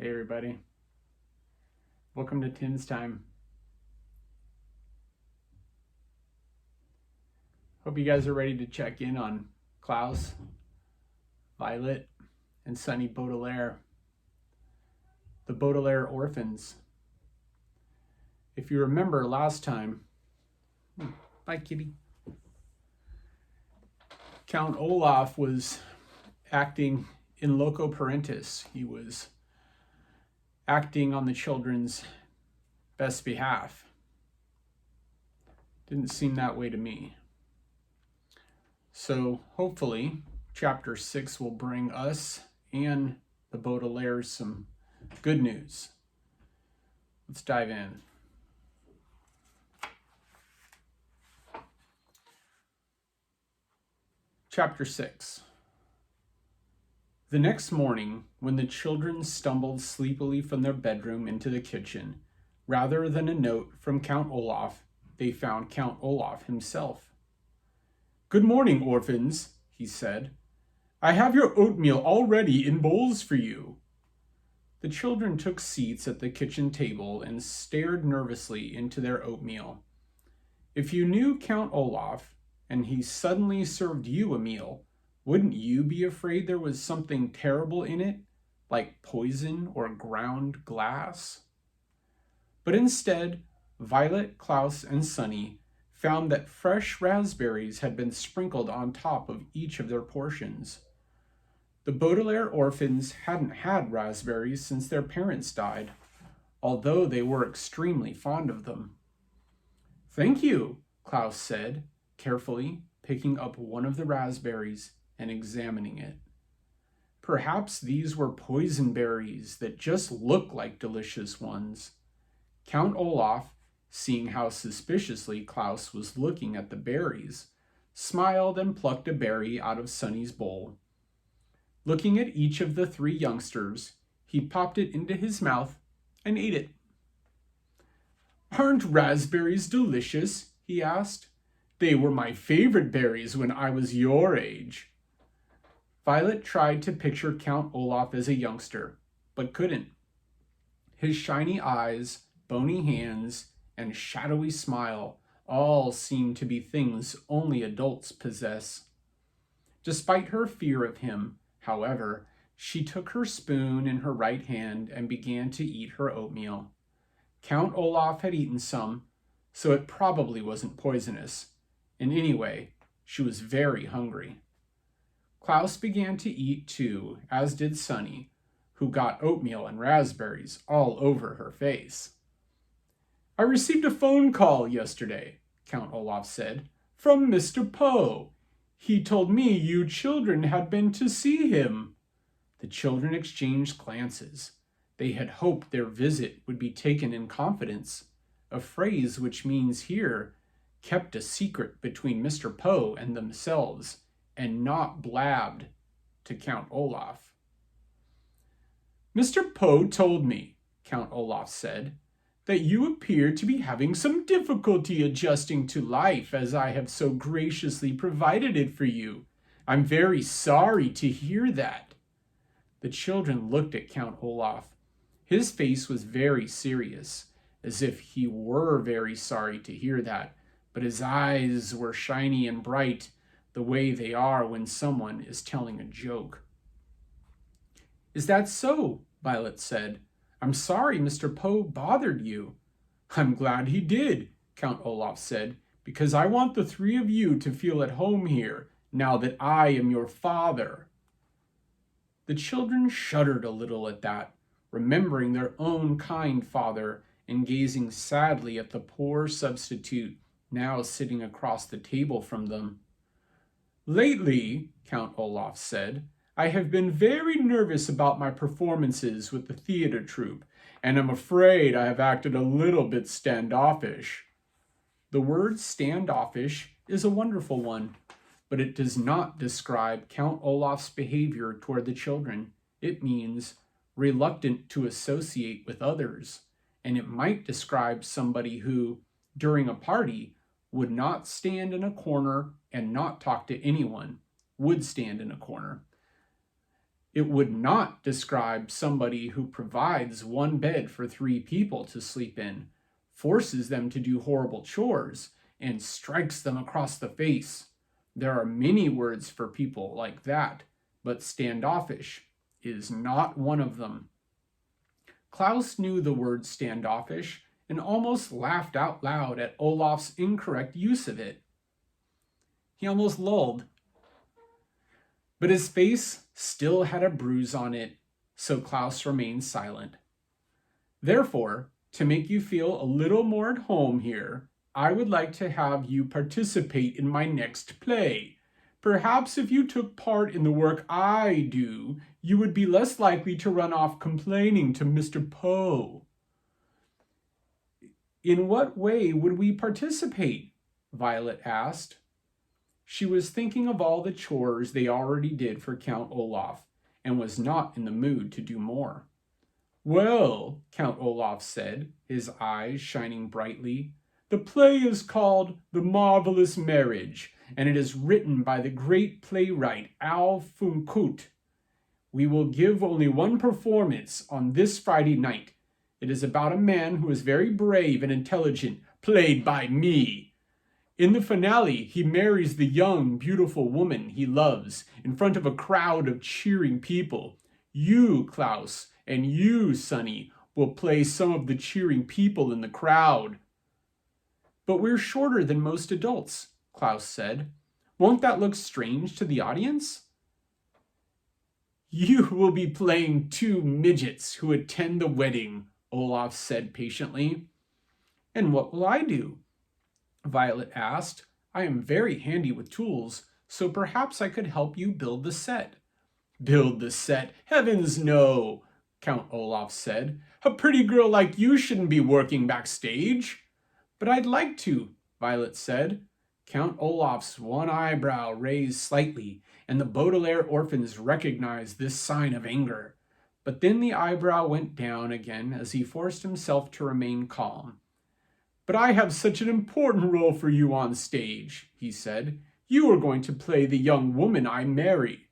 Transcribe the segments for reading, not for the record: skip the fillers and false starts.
Hey everybody, welcome to Tim's Time. Hope you guys are ready to check in on Klaus, Violet, and Sonny Baudelaire, the Baudelaire orphans. If you remember last time, bye kitty, Count Olaf was acting in loco parentis. He was acting on the children's best behalf. Didn't seem that way to me. So hopefully chapter 6 will bring us and the Baudelaires some good news. Let's dive in. Chapter 6. The next morning, when the children stumbled sleepily from their bedroom into the kitchen, rather than a note from Count Olaf, they found Count Olaf himself. "Good morning, orphans," he said. "I have your oatmeal all ready in bowls for you." The children took seats at the kitchen table and stared nervously into their oatmeal. If you knew Count Olaf, and he suddenly served you a meal, wouldn't you be afraid there was something terrible in it, like poison or ground glass? But instead, Violet, Klaus, and Sonny found that fresh raspberries had been sprinkled on top of each of their portions. The Baudelaire orphans hadn't had raspberries since their parents died, although they were extremely fond of them. "Thank you," Klaus said, carefully picking up one of the raspberries and examining it. Perhaps these were poison berries that just looked like delicious ones. Count Olaf, seeing how suspiciously Klaus was looking at the berries, smiled and plucked a berry out of Sonny's bowl. Looking at each of the three youngsters, he popped it into his mouth and ate it. "Aren't raspberries delicious?" he asked. "They were my favorite berries when I was your age." Violet tried to picture Count Olaf as a youngster, but couldn't. His shiny eyes, bony hands, and shadowy smile all seemed to be things only adults possess. Despite her fear of him, however, she took her spoon in her right hand and began to eat her oatmeal. Count Olaf had eaten some, so it probably wasn't poisonous. And anyway, she was very hungry. Klaus began to eat too, as did Sonny, who got oatmeal and raspberries all over her face. "I received a phone call yesterday," Count Olaf said, "from Mr. Poe. He told me you children had been to see him." The children exchanged glances. They had hoped their visit would be taken in confidence, a phrase which means here kept a secret between Mr. Poe and themselves, and not blabbed to Count Olaf. "Mr. Poe told me," Count Olaf said, "that you appear to be having some difficulty adjusting to life as I have so graciously provided it for you. I'm very sorry to hear that." The children looked at Count Olaf. His face was very serious, as if he were very sorry to hear that, but his eyes were shiny and bright, the way they are when someone is telling a joke. "Is that so?" Violet said. "I'm sorry Mr. Poe bothered you." "I'm glad he did," Count Olaf said, "because I want the three of you to feel at home here, now that I am your father." The children shuddered a little at that, remembering their own kind father and gazing sadly at the poor substitute now sitting across the table from them. "Lately," Count Olaf said, "I have been very nervous about my performances with the theater troupe, and am afraid I have acted a little bit standoffish." The word standoffish is a wonderful one, but it does not describe Count Olaf's behavior toward the children. It means reluctant to associate with others, and it might describe somebody who, during a party, would not stand in a corner and not talk to anyone, would stand in a corner. It would not describe somebody who provides one bed for 3 people to sleep in, forces them to do horrible chores, and strikes them across the face. There are many words for people like that, but standoffish is not one of them. Klaus knew the word standoffish and almost laughed out loud at Olaf's incorrect use of it. He almost lulled. But his face still had a bruise on it, so Klaus remained silent. Therefore, to make you feel a little more at home here, I would like to have you participate in my next play. Perhaps if you took part in the work I do, you would be less likely to run off complaining to Mr. Poe. In what way would we participate? Violet asked. She was thinking of all the chores they already did for Count Olaf, and was not in the mood to do more. Well, Count Olaf said, his eyes shining brightly, the play is called The Marvelous Marriage, and it is written by the great playwright Al Funkut. We will give only one performance on this Friday night. It is about a man who is very brave and intelligent, played by me. In the finale, he marries the young, beautiful woman he loves in front of a crowd of cheering people. You, Klaus, and you, Sonny, will play some of the cheering people in the crowd. But we're shorter than most adults, Klaus said. Won't that look strange to the audience? You will be playing 2 midgets who attend the wedding, Olaf said patiently. And what will I do? Violet asked. I am very handy with tools, so perhaps I could help you build the set. Build the set? Heavens no, Count Olaf said. A pretty girl like you shouldn't be working backstage. But I'd like to, Violet said. Count Olaf's one eyebrow raised slightly, and the Baudelaire orphans recognized this sign of anger. But then the eyebrow went down again as he forced himself to remain calm. But I have such an important role for you on stage, he said. You are going to play the young woman I marry.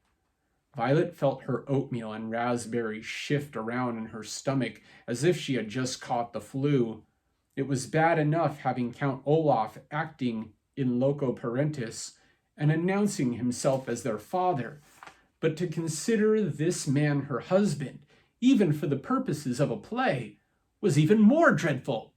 Violet felt her oatmeal and raspberries shift around in her stomach as if she had just caught the flu. It was bad enough having Count Olaf acting in loco parentis and announcing himself as their father, but to consider this man her husband, even for the purposes of a play, was even more dreadful.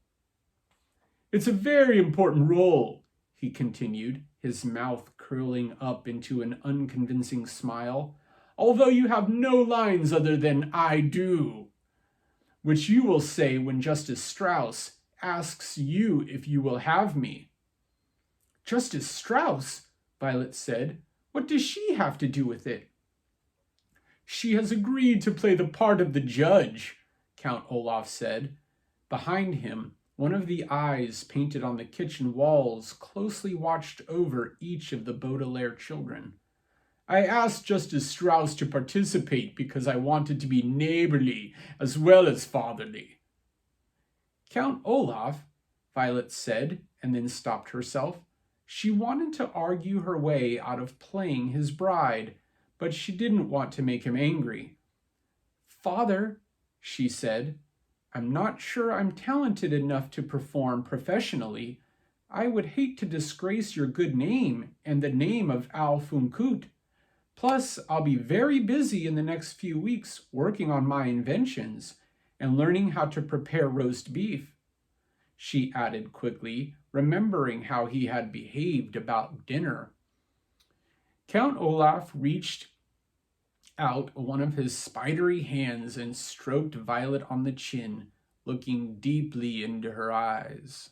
It's a very important role, he continued, his mouth curling up into an unconvincing smile, although you have no lines other than I do, which you will say when Justice Strauss asks you if you will have me. Justice Strauss, Violet said. What does she have to do with it? She has agreed to play the part of the judge, Count Olaf said. Behind him, one of the eyes painted on the kitchen walls closely watched over each of the Baudelaire children. I asked Justice Strauss to participate because I wanted to be neighborly as well as fatherly. Count Olaf, Violet said, and then stopped herself. She wanted to argue her way out of playing his bride, but she didn't want to make him angry. Father, she said, I'm not sure I'm talented enough to perform professionally. I would hate to disgrace your good name and the name of Al Funkut. Plus, I'll be very busy in the next few weeks working on my inventions and learning how to prepare roast beef, she added quickly, remembering how he had behaved about dinner. Count Olaf reached out one of his spidery hands and stroked Violet on the chin, looking deeply into her eyes.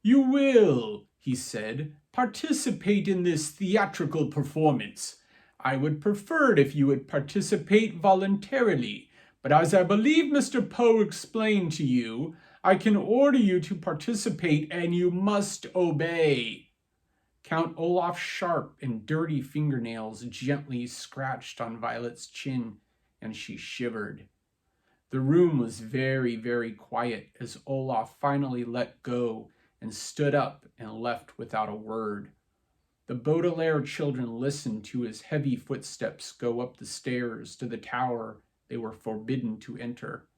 You will, he said, participate in this theatrical performance. I would prefer it if you would participate voluntarily, but as I believe Mr. Poe explained to you, I can order you to participate and you must obey. Count Olaf's sharp and dirty fingernails gently scratched on Violet's chin, and she shivered. The room was very, very quiet as Olaf finally let go and stood up and left without a word. The Baudelaire children listened to his heavy footsteps go up the stairs to the tower they were forbidden to enter.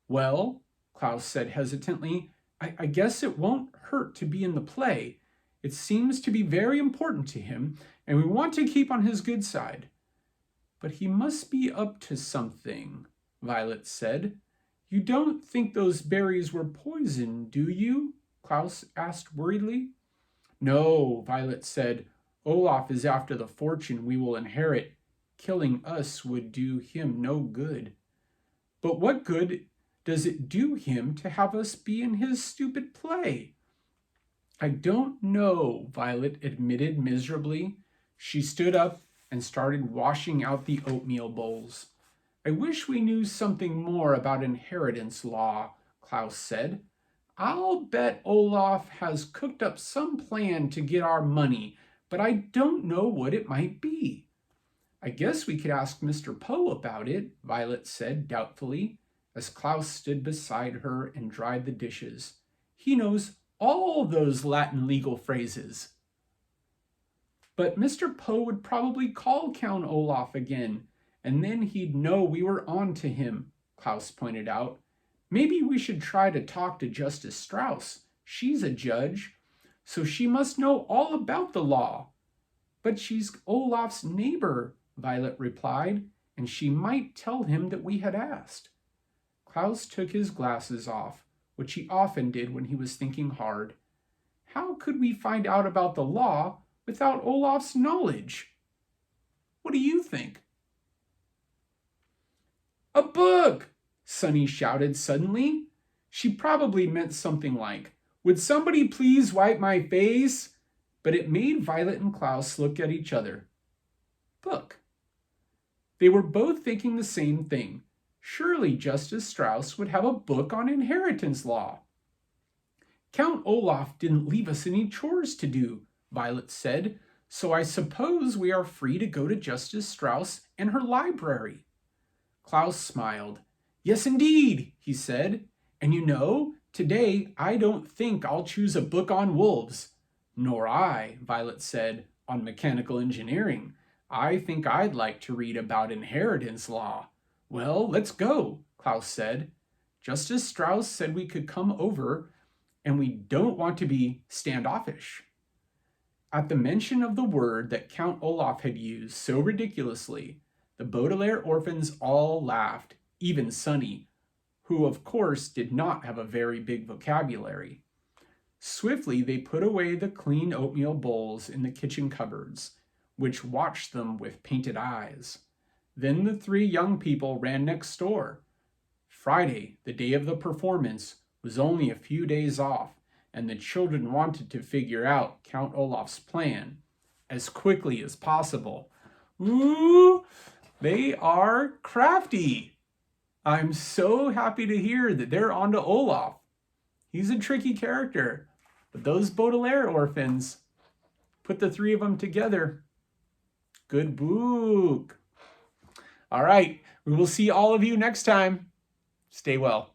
Well, Klaus said hesitantly, I guess it won't hurt to be in the play. It seems to be very important to him, and we want to keep on his good side. But he must be up to something, Violet said. You don't think those berries were poison, do you? Klaus asked worriedly. No, Violet said. Olaf is after the fortune we will inherit. Killing us would do him no good. But what good does it do him to have us be in his stupid play? I don't know, Violet admitted miserably. She stood up and started washing out the oatmeal bowls. I wish we knew something more about inheritance law, Klaus said. I'll bet Olaf has cooked up some plan to get our money, but I don't know what it might be. I guess we could ask Mr. Poe about it, Violet said doubtfully, as Klaus stood beside her and dried the dishes. He knows all those Latin legal phrases. But Mr. Poe would probably call Count Olaf again, and then he'd know we were on to him, Klaus pointed out. Maybe we should try to talk to Justice Strauss. She's a judge, so she must know all about the law. But she's Olaf's neighbor, Violet replied, and she might tell him that we had asked. Klaus took his glasses off, which he often did when he was thinking hard. How could we find out about the law without Olaf's knowledge? What do you think? A book! Sunny shouted suddenly. She probably meant something like, would somebody please wipe my face? But it made Violet and Klaus look at each other. Book. They were both thinking the same thing. Surely Justice Strauss would have a book on inheritance law. Count Olaf didn't leave us any chores to do, Violet said, so I suppose we are free to go to Justice Strauss and her library. Klaus smiled. Yes, indeed, he said. And you know, today I don't think I'll choose a book on wolves. Nor I, Violet said, on mechanical engineering. I think I'd like to read about inheritance law. Well, let's go, Klaus said. Justice Strauss said we could come over, and we don't want to be standoffish. At the mention of the word that Count Olaf had used so ridiculously, the Baudelaire orphans all laughed, even Sunny, who of course did not have a very big vocabulary. Swiftly they put away the clean oatmeal bowls in the kitchen cupboards, which watched them with painted eyes. Then the three young people ran next door. Friday, the day of the performance, was only a few days off, and the children wanted to figure out Count Olaf's plan as quickly as possible. Ooh, they are crafty. I'm so happy to hear that they're onto Olaf. He's a tricky character, but those Baudelaire orphans, put the three of them together. Good book. All right, we will see all of you next time. Stay well.